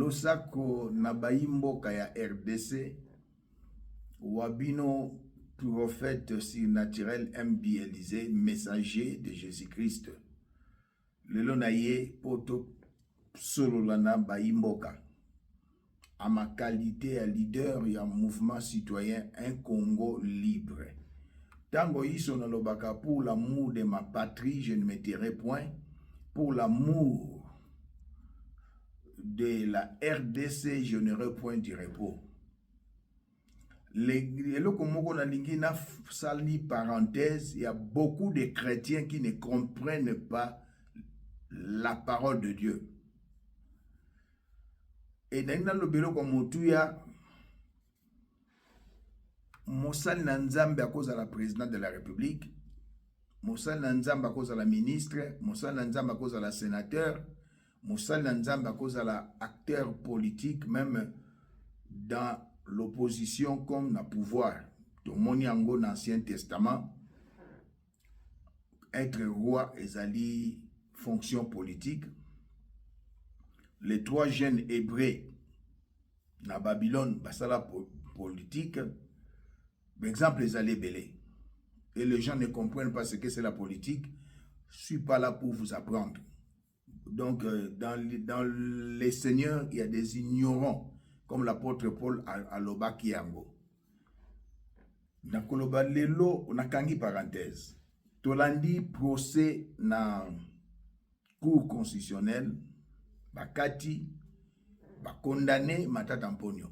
losako na baimboka ya RDC wabino prophète surnaturel MB Élysée, messager de Jésus-Christ. Lelo na ye poto sololana baimboka. À ma qualité de leader ya mouvement citoyen Un Congo libre. Tango iso na lobaka pour l'amour de ma patrie, je ne me tairai point. Pour l'amour de la RDC, je n'aurai point du repos. Parenthèse, il y a beaucoup de chrétiens qui ne comprennent pas la parole de Dieu. Et dans le bureau comme Moutouya, Moussal Nanzambe à cause de la présidente de la République, Moussal Nanzambe à cause de la ministre, Moussal Nanzambe à cause de la sénateur, Moussal Nanzambe à cause de l'acteur politique, même dans l'opposition comme dans le pouvoir. Tout le monde dans l'Ancien Testament, être roi et fonction politique. Les 3 jeunes hébreux dans Babylone, basala politique, par exemple, les allées belés. Et les gens ne comprennent pas ce que c'est la politique. Je ne suis pas là pour vous apprendre. Donc, dans les seigneurs, il y a des ignorants, comme l'apôtre Paul à Loba Kiango. Dans Koloba Lelo, on a kangi parenthèse. Tolandi procès na cour constitutionnelle, bakati, condamné Matata Mponyo.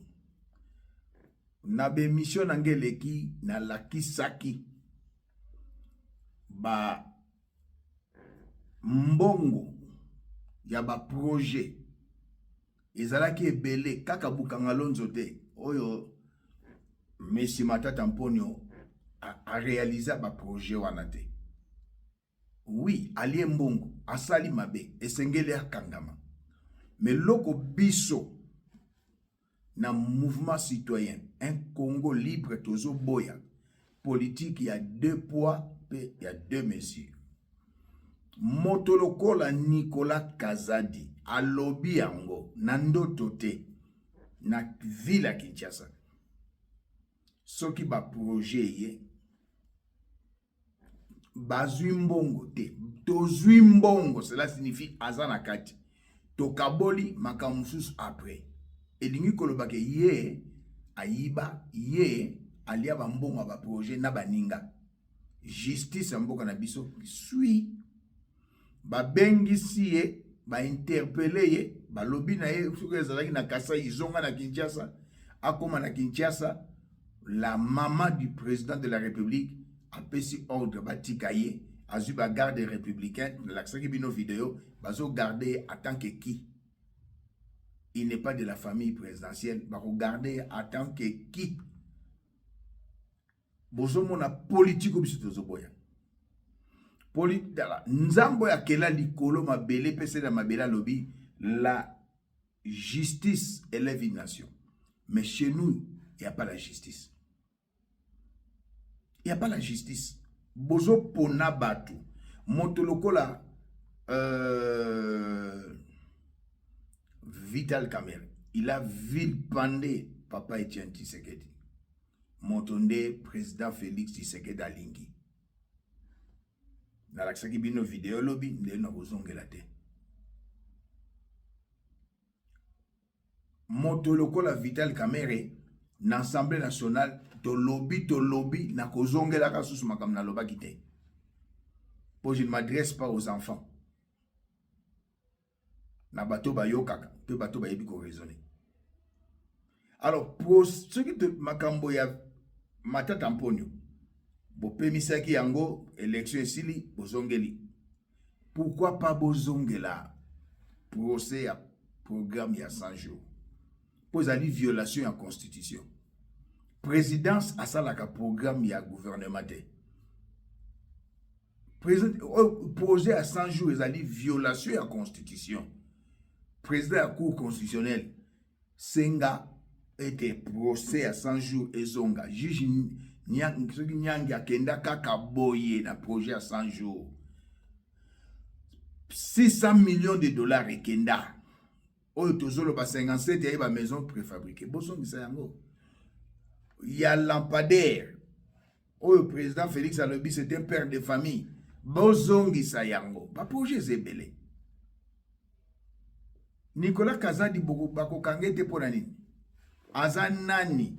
Na be mission nangeleki na lakisaki ba mbongo ya ba projet ezalaki ebele kaka bukanga lonzo te oyo Messi Matata Mponyo a réalisé ba projet wana te. Oui, alie mbongo asali mabe esengeli akangama. Mais loko biso na mouvement citoyen Un Congo libre tozo boya politique, il y a 2 poids et il y a 2 mesures. Motolokola Nicolas Kazadi alobi yango nando tote na ville Kinshasa. Soki ba projet ye bazui mbongo te tozui mbongo, cela signifie azana kati tokaboli makamusus après. Elingi kolobake ye ayiba ye alia bambongo ba projet na baninga. Justice mboka na biso sui ba bengisi ye ba interpeller ye ba lobi na ye soki ezalaki na Kasai izonga na Kinshasa akoma na Kinshasa. La maman du président de la République a pesi ordre batika ye azu ba garde républicain l'accès bino vidéo bazo garder en tant que qui. Il n'est pas de la famille présidentielle. Va regarder en tant que qui. Bozomo na politique obisitozo boya. Nzambo ya kela likolo mabele pese na mabela lobby. La justice élève une nation. Mais chez nous, il n'y a pas la justice. Il n'y a pas la justice. Bozo pona batu. Motolokola Vital Kamerhe, il a vilipendé Papa Etienne Tshisekedi. Motonde président Félix Tshisekedi alingi. Na laksaki bino vidéo lobby ndé na bozongela te. Motolokola Vital Kamerhe na Assemblée nationale to lobby na kozongela kasusu makam na lobaki te. Je ne m'adresse pas aux enfants. Na bato ba yokaka pe bato ba yebi ko raisonner. Alors pour ce qui de makambo ya Matata Mponyo bo pemisaki yango élection esili bozongeli. Pourquoi pas bozongela procès ya programme ya 100 jours. Posali violation ya constitution. Présidence asalaka programme ya gouvernement te. Projet à 100 jours ezali violation ya constitution. Président de la Cour constitutionnelle, Senga était procès à 100 jours et Zonga. Juge Nyangi Akenda Kaka Boye na projet à 100 jours. 600 millions de dollars et Kenda. oyo tozolo ba 57 ya ba maison préfabriquée bozongisa yango. Il y a lampadaire oyo président Félix alobi c'est un père de famille bozongisa yango ba projet zebele. Nicolas Kazadi bakokangete pona nini aza nani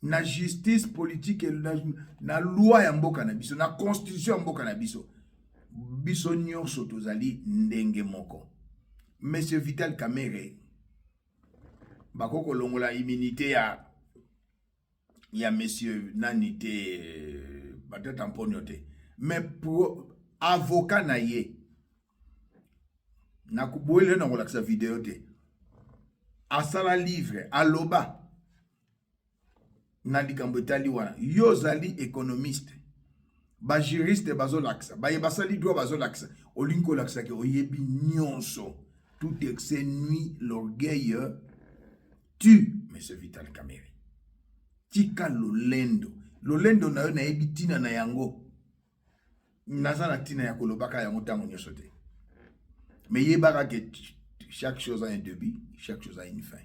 na justice politique na loi ya mboka na biso na constitution ya mboka na biso biso nyonso tozali ndenge moko. Monsieur Vital Kamerhe bakoko longola immunité ya monsieur nanite batata mponyo te mais pour avocat na ye na kuboele na kolakisa video te asala livre aloba na likambo etali wana yo zali économiste ba juriste bazolakisa baye basali droit bazolakisa olinko lakisa ke oyebi nyonso tout excès nuit l'orgueil tue monsieur Vital Kamerhe tika lolendo na yo na yebi tina na yango naza na tina ya kolobaka yango tango nyonso te mais yebaka que chaque chose a un début chaque chose a une fin.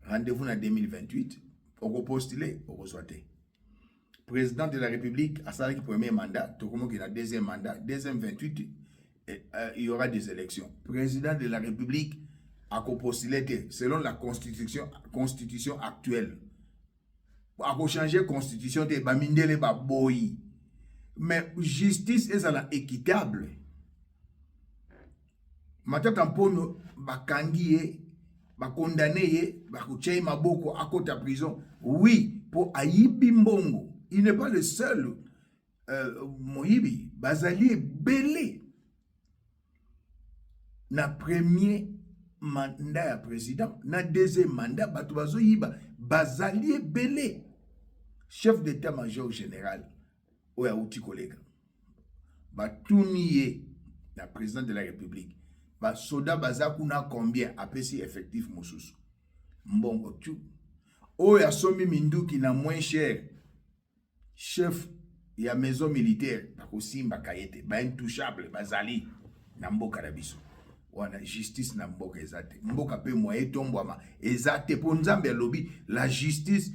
Rendez-vous en 2028 on postuler on reçoit président de la République à ça qui premier mandat tout comme qu'il a deuxième mandat deuxième 28 il y aura des élections. Président de la République a postulé selon la constitution actuelle. A changer constitution de ba mindele ba boyi. Mais justice est la équitable. Matata mpono ba kangiye ba condamné ba kuchei maboko à côté de prison. Oui, pour Ayibi Mbongo, il n'est pas le seul Moyibi, bazali belé. Na premier mandat ya président, na deuxième mandat bato bazo yiba bazali belé. Chef d'état-major général oya uti kolega. Ba tuniye na président de la République. Ba soda bazaku na combien apesi effectif mosusu. Mbongo tu. Oya somi minduki na moins cher. Chef ya maison militaire bakosimba kayete ba intouchable bazali na mboka na biso. Wana justice na mboka ezate mboka pe moye tombwama ezate po nzambe lobi la justice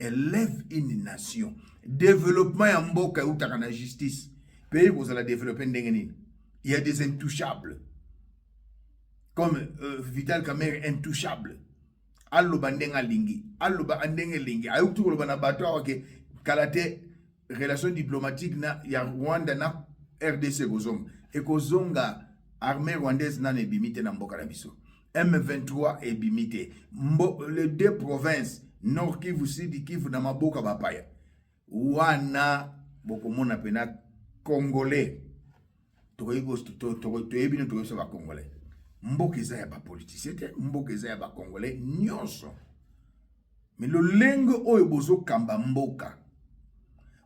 élève une nation développement ya mboka utaka na justice pays ko la développer ndenge nini il y a des intouchables comme Vital Kamerhe intouchable alloba ndenga lingi alloba ndenge lingi ayutu ko na bato awake kalate relation diplomatique na ya Rwanda na RDC gozonga e kozonga armée rwandaise n'a ebimité na mboka na biso. M23 ebimité. Les deux provinces, Nord Kivu, Sud Kivu, na maboka bapaya. Wana, bokomona pena Congolais. Toyebi no ba Congolais. Mboka eza ya ba politicien te, mboka eza ya ba Congolais nyonso. Mais le lengo oyo bozo kamba mboka.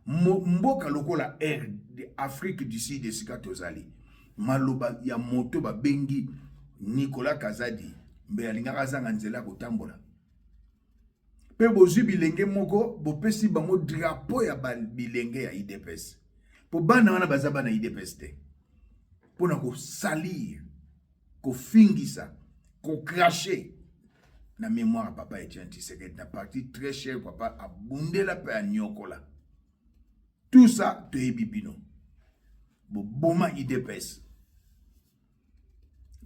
Mboka lokola R de Afrique du Sud de Sikatozali. Maloba ya moto ba bengi Nicolas Kazadi mbe alingaka zanga nzela kotambola pe bozwi bilenge moko bopesi bango drapeau ya bilenge ya IDPS po bana wana bazaba na IDPS te pona ko salir ko fingisa ko cracher na mémoire papa Etienne Tshisekedi na parti très cher papa abundela pe anyokola tout ça to ebibino bo boma IDPS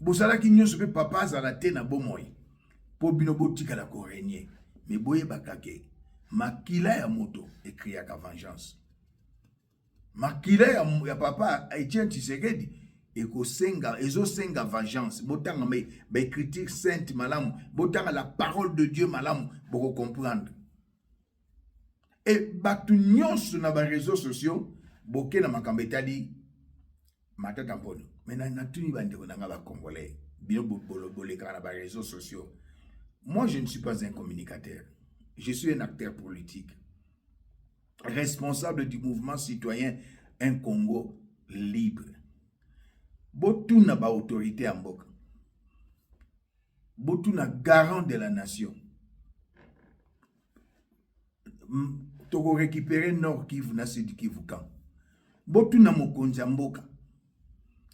bosala ki nyonso pe papa azala te na bomoi po bino botika la ko régner mais boye bakake makila ya moto ekriaka vengeance makila ya papa Etienne Tshisekedi ekosenga ezosenga vengeance botanga mais ba critique sainte malamu botanga la parole de Dieu malamu boko comprendre et batu nyonso na ba réseaux sociaux boke na makambo etali matata mpono mais na tuni bandeko na ba congolais bino boleka na ba réseaux sociaux. Moi je ne suis pas un communicateur, je suis un acteur politique responsable du mouvement citoyen Un Congo libre. Botuna ba autorité en mboka, botuna garant de la nation, toko récupérer Nord Kivu na Sud Kivu kan botuna mokonzi mboka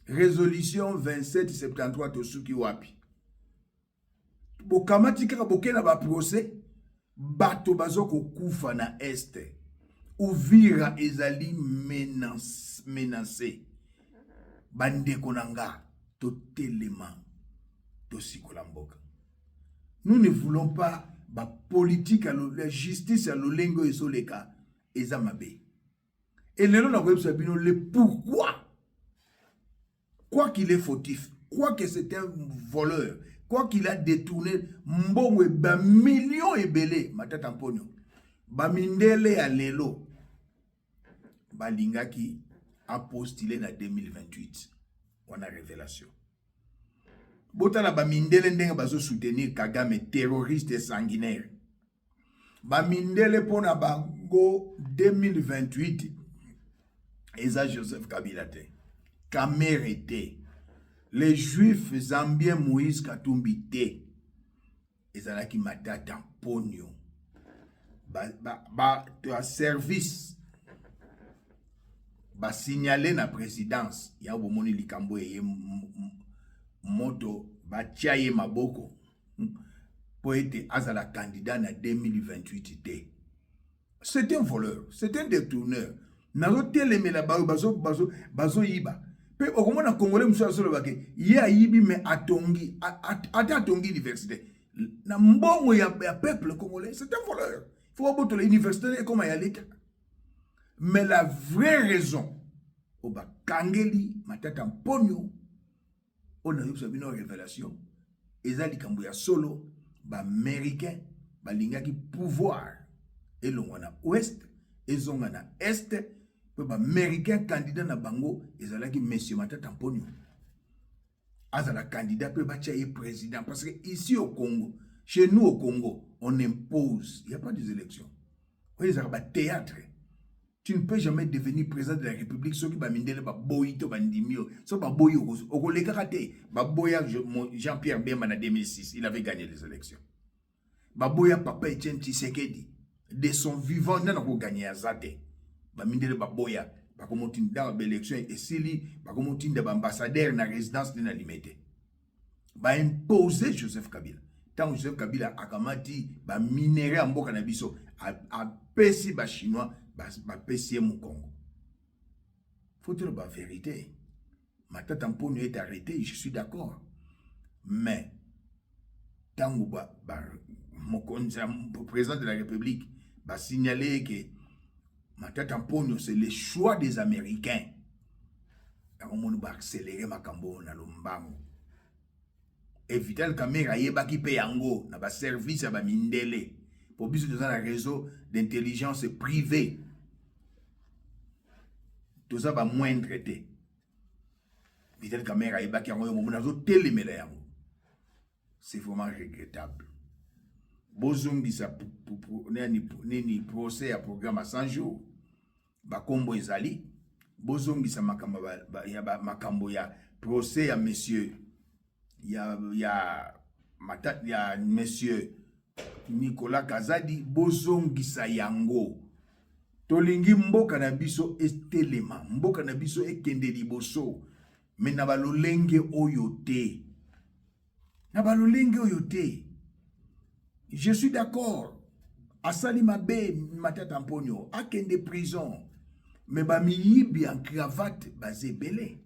résolution 2773 tosuki wapi bokamati kaka bokena ba procès bato bazoko kufa na este. Uvira ezali menacé. Bandeko nanga totelema tosikola mboka. Nous ne voulons pas la politique, la justice à l'olengo et soleka ezamabe. Et le nom le pourquoi, quoi qu'il est fautif, quoi que c'est un voleur, quoi qu'il a détourné mbongwe ba millions et belé matata mponyo ba mindele ya lelo ba lingaki a postulé na 2028 on a révélation. Botala ba mindele ndenge bazo soutenir Kagame terroriste et sanguinaire. Ba mindele pona bango 2028 Eza Joseph Kabila te. Kamere te. Les juifs zambiens Moïse Katumbi te. Ezalaki matata ponyo. Ba service ba signaler na présidence ya bomoni likambo ye moto batiaye maboko pour être azala candidat na 2028 t. C'est un voleur, c'est un détourneur. Nazo telemela bazo yiba. Pe okomona congolais muso solo bake ya yibi me atongi atongi université. Na mbongo ya peuple congolais, c'est un voleur. Il faut boto l'université comme ya l'État. Mais la vraie raison oba kangeli matata mponyo on a eu une révélation. Ezali kambo ya solo ba américain ba lingaki pouvoir et l'ongana ouest et zongana est ba américain candidat na bango ezalaki monsieur matata mponyo azala candidat pe ba tchaye président parce que ici au Congo, chez nous au Congo, on impose, il n'y a pas des élections. Oui, ça va théâtre. Tu ne peux jamais devenir président de la République ce qui va mindele ba boyito bandimio so ba boyo au le karaté ba boya Jean-Pierre Bemba en 2006 il avait gagné les élections ba boya papa Etienne Tshisekedi de son vivant n'a pas gagné azate ba mindele ba boya ba komotinda dans l'élection et sili ba komotinda ba ambassadeur na résidence na limité ba imposer Joseph Kabila tant Joseph Kabila akamati ba minéraux en mboka na biso a pesi ba chinois ba pesi mu Congo. Faut dire la vérité. Matata Mponyo est arrêté, je suis d'accord. Mais tant que le président de la République va signaler que Matata Mponyo c'est le choix des Américains. On va accélérer Makambo na lombango. Et Vital Kamerhe yebaki pe yango na ba service ya ba mindele. Pour plus de un réseau d'intelligence privée. Tout ça va moins traiter. Vital Kamerhe yebaki yango monazo telemela yango. C'est vraiment regrettable. Bozongi sa nini procès à programme à 100 jours. Ba kombo ezali. Bozongi sa makambo ya makambo ya procès à monsieur ya monsieur Nicolas Kazadi bozongisa yango. Tolingi mboka na biso estelema, mboka na biso ekende liboso. Me na balolenge oyo te. Na balolenge oyo te. Je suis d'accord. Asali mabe Matata Mponyo akende prison. Me ba miyibi en cravate basé belé.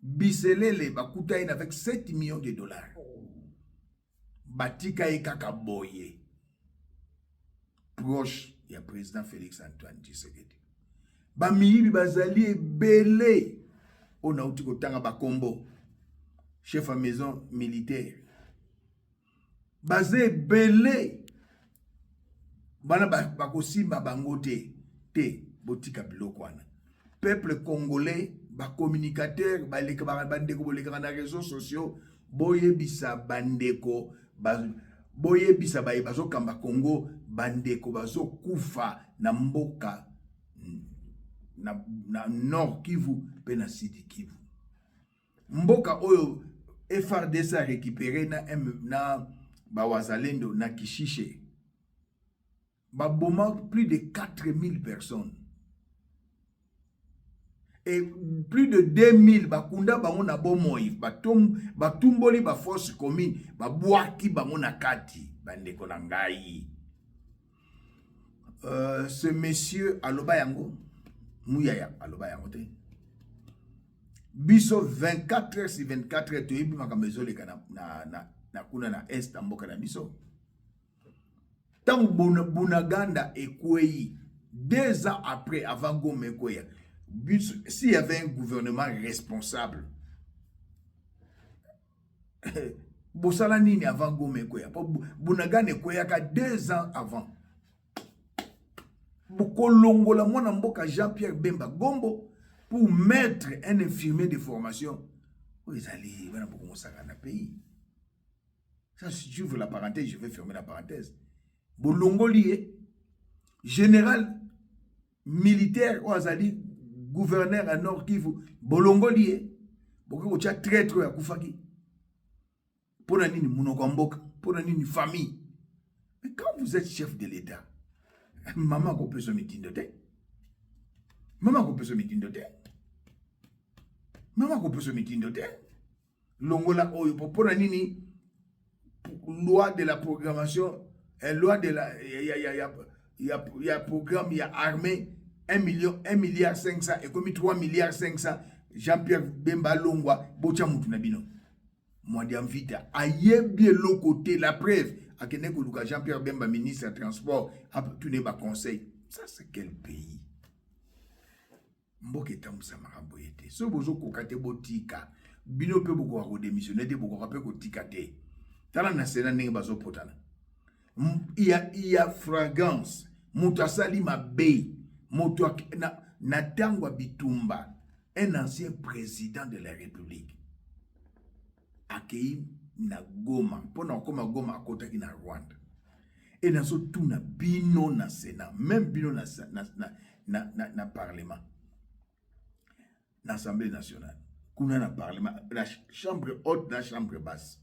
Biselele bakutaine avec 7 millions de dollars. Batika e kaka boye. Proche ya président Félix Antoine Tshisekedi. Ba miyibi bazali ebele. On a outi kotanga bakombo. Chef à maison militaire. Bazé belé. Bana bakosimba bango te botika biloko wana. Peuple congolais ba communicateur ba leka bandeko boleka na réseaux sociaux boyebisa bandeko boyebisa bazo kamba Congo bandeko bazo kufa na mboka na Nord Kivu pe na Sud Kivu. Mboka oyo FARDC a récupéré na bawazalendo na Kishishe. Ba boma plus de 4000 personnes. Et plus de 2000 bakunda bango na bomoi batumboli ba force commune babwaki bango na kati bandeko na ngai. Ce monsieur aloba yango muyaya aloba yango te biso 24 heures sur 24 heures toyebi makambo ezoleka na kuna na est mboka na biso. Tant Bunaganda ekwei 2 ans après avant Goma ekweya, s'il y avait un gouvernement responsable, Bosala nini avant Goma ekweya? Bunaganda ekweyaka 2 ans avant. Bokolongola mwana mboka Jean-Pierre Bemba Gombo pour mettre un infirmier de formation. Vous allez, voilà beaucoup ça dans le pays. Ça, si tu ouvres la parenthèse, je vais fermer la parenthèse. Bolongoli, général militaire, Ouazali, gouverneur à Nord Kivu, Bolongoli, beaucoup de traître à Koufaki. Pour la nini Mounokamboka, pour la nini famille. Mais quand vous êtes chef de l'État, maman qu'on peut se mettre de thé. Maman qu'on peut se mettre de thé. Maman qu'on peut se mettre de thé. Longola, pour la nini, loi de la programmation. Loi de la, il y a programme, il y a armée, 1 milliard 500, et comme 3 milliards 500, Jean-Pierre Bemba Longwa, Bocha Moutunabino. Moi, d'envita, aïe bien l'autre côté, la preuve, à Kenekoluka, Jean-Pierre Bemba, ministre des Transports, tout n'est pas conseil. Ça, c'est quel pays? Mboke Tamoussa Maraboyete. Ce bozo kokate botika, bino pe boko a redémissionné, boko rappel kotikate. Tala na sena nenge bazo potana. Il y a fragrance. Moutasali Mabey, Natangwa Bitumba, un ancien président de la République, accueilli na Goma, pendant comme Goma à côté na Rwanda. Et dans ce tout na bino na Sénat, même bino na Parlement, na Assemblée nationale, kuna na Parlement, la chambre haute, la chambre basse.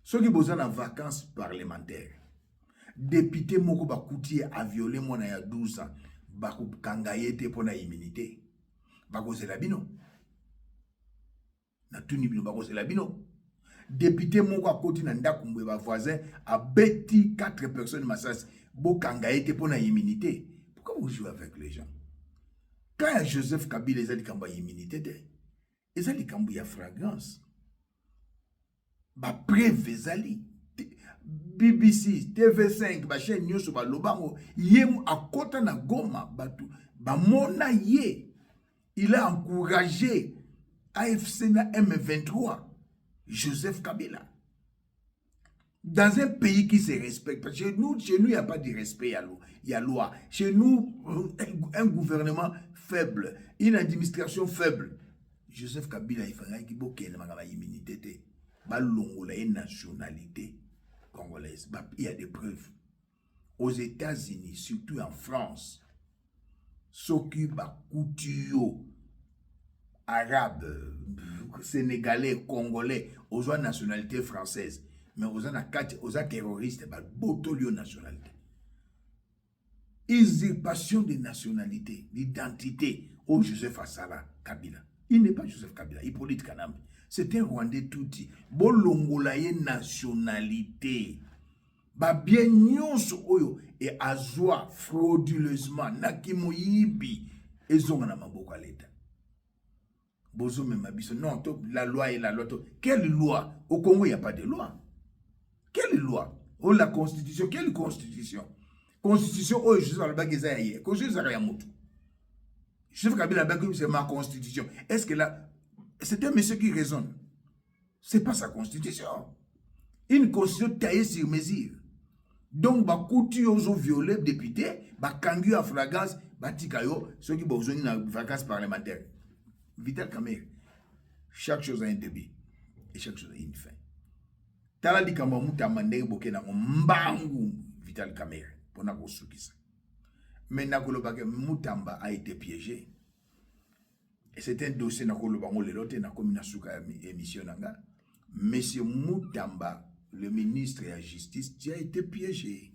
Ceux qui besoin de vacances parlementaires. Député moko bakuti a violé mon ya 12 ans. Baku kangayete pour na immunité. Bako zelabino. Na tuni bino bako zelabino. Député moko a koti na ndakumbe ba voisin a bêti 4 personnes massas. Bo kangayete pour na immunité. Pourquoi vous jouez avec les gens? Quand il y a Joseph Kabila, ils ont dit qu'il y a immunité. Ils ont dit qu'il y a fragrance. Ba preuve ezali. BBC, TV5, ba chaîne nyonso ba lobango yemu akota na Goma batu ba mona ye. Il a encouragé AFC na M23 Joseph Kabila. Dans un pays qui se respecte, parce que chez nous il n'y a pas de respect, il y a loi. Chez nous, un gouvernement faible, une administration faible. Joseph Kabila il fera qui boke na magaba immunité ba longola une nationalité congolaise. Il y a des preuves. Aux États-Unis, surtout en France, s'occupent à couture arabe, sénégalais, congolais, aux nationalités françaises. Mais aux terroristes, aux nationalité. Usurpation de nationalité, d'identité. Oh, Joseph Assala Kabila. Il n'est pas Joseph Kabila, Hippolyte Kanambe. C'est un Rwandais touti. Bolongolaye nationalité. Ba bien nyonso oyo et azwa frauduleusement nakimoyibi ezonga na maboko à l'État. Bozo memabiso non, la loi est la loi. Quelle loi? Au Congo il n'y a pas de loi. Quelle loi? Oh la constitution, quelle constitution? Constitution oyo je sais pas le bageza hier. Constitution ça ya moto. Je sais que c'est ma constitution. Est-ce que là c'est un monsieur qui raisonne. C'est pas sa constitution. Une constitution taillée sur mesure. Donc, bah, coutu aux violés députés, bah, kangu à flagrance, bah, tikayo, ceux qui ont besoin d'une vacance parlementaire. Vital Kamerhe. Chaque chose a un début. Et chaque chose a une fin. Tala di kamba muta mandere boke na mbangu Vital Kamerhe. Pour na kosukisa. Mais Nakolobake Mutamba a été piégé. Et c'est un dossier émission. Monsieur Mutamba, le ministre de la Justice, qui a été piégé.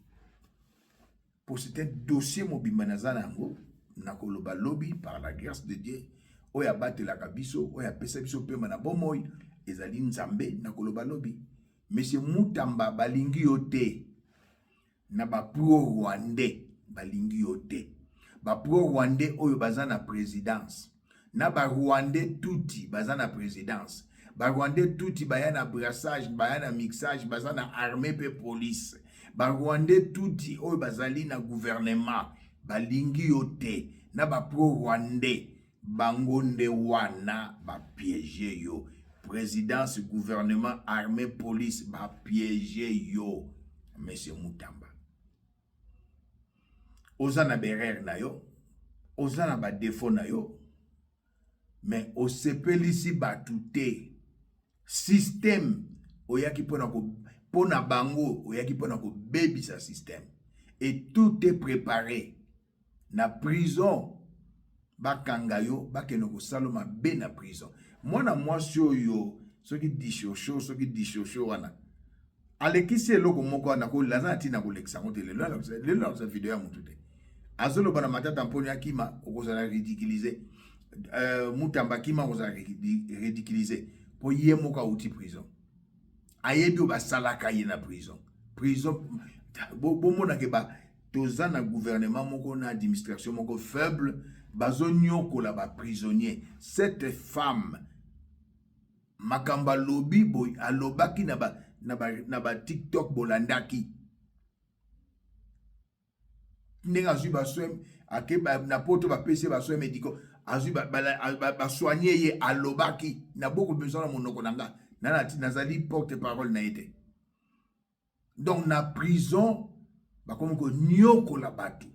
Pour cet dossier, Mobimbanazanango, Nakoloba lobby, par la grâce de Dieu, oya batelaka biso oya pesa biso pema na bomoi ezali nzambe na koloba lobi. Monsieur Mutamba balingi yo te na ba pro-rwandais balingi yo te. Ba pro-rwandais oyo baza na présidence na ba rwandais tuti baza na présidence. Ba rwandais tuti baya na brassage, baya na mixage, baza na armée pe police. Ba rwandais tuti oyo bazali na gouvernement balingi yo te na ba pro-rwandais bango nde wana ba piéger yo. Présidence, gouvernement, armée, police, ba piéger yo. Monsieur Mutamba. Ozana berer na yo, ozana ba défaut na yo, mais osepelisi batute système oyaki pona bango oyaki pona ko baby sa système et tout est préparé na prison bakanga yo bakeno ko saloma be na prison. Mwana mwasi oyo soki dishosho wana alekisi eloko moko wana ko lazana tina ko lekisa ngote lelo sa video ya mutu te azolo bana matata mponi akima okozala ridiculiser Mutamba kima okozala ridiculiser po ye moka uti prison ayebi basalaka ye na prison bomona ke ba toza na gouvernement moko na administration moko faible bazonyokola ba prisonnier. Cette femme makamba lobi boy alobaki na ba TikTok bolandaki nenga zu ba soem akeba na poto ba pese ba soem médico azu ba soigner ye alobaki na beaucoup besoin na monoko nanga nana nazali porte parole na été. Donc na prison ba comme ko nyokola batu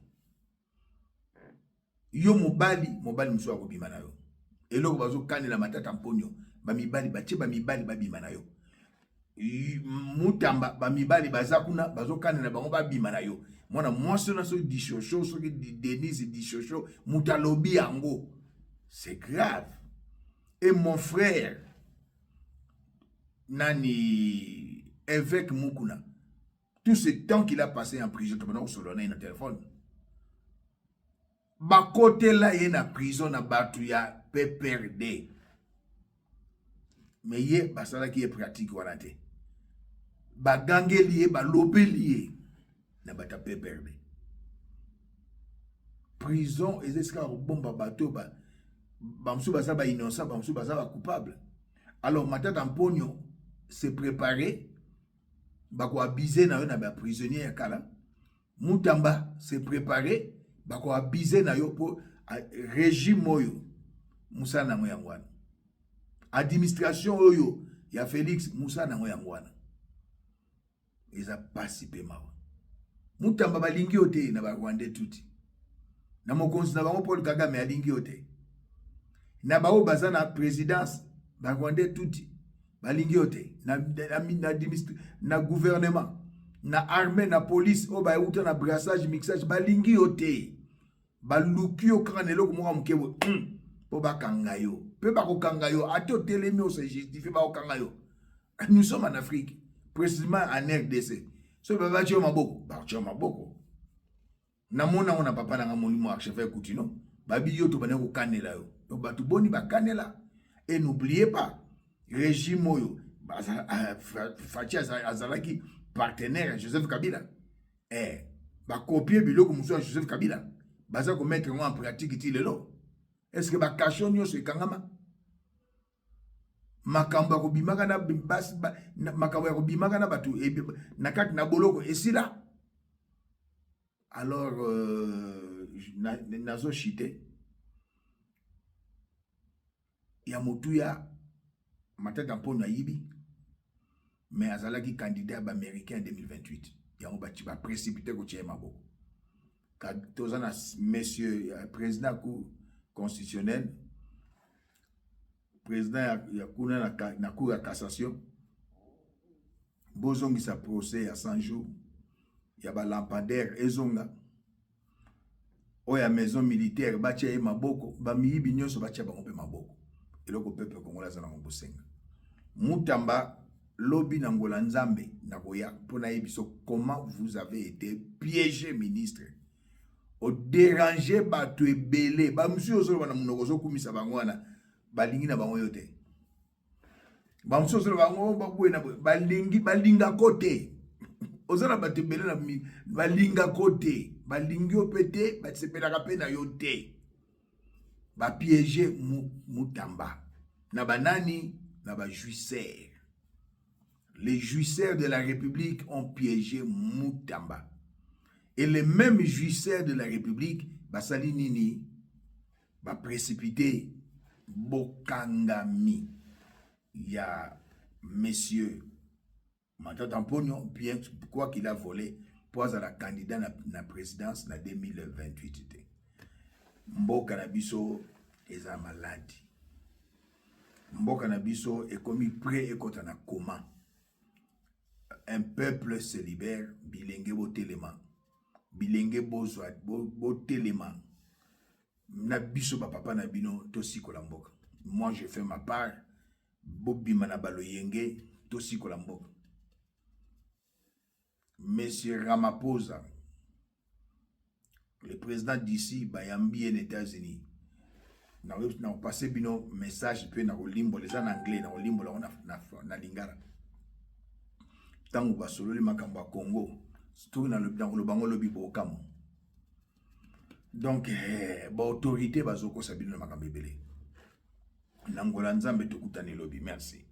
yo mobali musu akobima na yo eloko bazo kanela matata mponyo bamibali batie bamibali babima na yo. Mutamba bamibali baza kuna bazo kanela bango babima na yo. Mwana mwasi na so dishosho soki Denise dishosho mutalobi yango, c'est grave. Et mon frère nani évêque Mukuna, tout ce temps qu'il a passé en prison, tu m'as solonné na téléphone. Ba côté là il na prison na batu ya PPRD. Mais ye basala qui est pratique wana te. Ba gangelier ba lobelier na bata PPRD. Prison ezeska bomba bato ba bamsu baza ba innocent, bamsu baza ba coupable. Alors Matata Mponyo se préparer bako abiser na yo na ba prisonnier ya kala. Mutamba se préparer bako abiser na yo po régime oyo musana mo yangwana. Administration oyo ya Félix musana mo yangwana. Eza participé mawa. Mutamba balingi ote na ba Rwandais tuti. Na mokonzi na bango Paul Kagame alingi ote. Na bao baza na présidence ba Rwandais tuti balingi ote na gouvernement na armée na police o ba uta na brassage mixage balingi ote baluki o kanelo ko mo mkewo po bakanga yo pe bakokanga yo ate otelemi o se justifie bakokanga yo. Nous sommes en Afrique, précisément en RDC. So baba chio maboko na mona ona papa na molimo a chef Koutino babi yo to bana ko kanela yo to batu boni ba kanela. Et n'oubliez pas régime oyo Fachi azalaki partenaire Joseph Kabila ba copier biloko muso Joseph Kabila baza ko mettre en pratique ti lelo. Est-ce que ba kashon yo se kangama makamba ko bimaka na bas makamba ko bimaka na batu na kati na boloko esila. Alors nazo chité ya motuya Matata Mponyo yibi mais azalaki candidat américain en 2028 yango bati ba précipité ko tie maboko ka tozana monsieur président constitutionnel président ya kuna na cour ya cassation bozongi sa procès à 100 jours ya ba lampadaire ezonga oya maison militaire batia maboko ba miyibi nyonso batia bango pe maboko eloko peuple congolais za na mobosenga. Mutamba lobi na ngola nzambe na koya pona yebiso comment vous avez été piégé ministre o déranger bato ebele ba monsieur ozo bana munoko zo kumisa bango wana balingi na bango yote ba monsieur ozo bango babwe na balinga kote ozala bato ebele na balinga kote balingi opete batsepelaka pe na yote ba piéger Mutamba na banani na ba jouisseurs. Les jouisseurs de la République ont piégé Mutamba. Et les mêmes jouisseurs de la République, basali nini, ba précipité Bokangami. Il y a monsieur Mata Tamponio, bien quoi qu'il a volé, pose à la candidat na la présidence na 2028. Mboka na biso eza maladi. Mboka na biso est commis prêt et kota na comment. Un peuple se libère, bilenge botelema. Bilenge bozwa botelema. Na biso ba papa na bino tosi kolamboka. Moi je fais ma part. Bobima na baloyenge tosi kolamboka. Monsieur Ramaphosa, le président d'ici, Bayambi en États-Unis. Na passé bino message pe na olimbo les en anglais na olimbo la na lingara. Tango basololi makambo ya Congo, surtout na le bango lobi bokamo. Donc ba autorité bazoko sabino na makambo ebele. Nangola nzambe tokutani lobi, merci.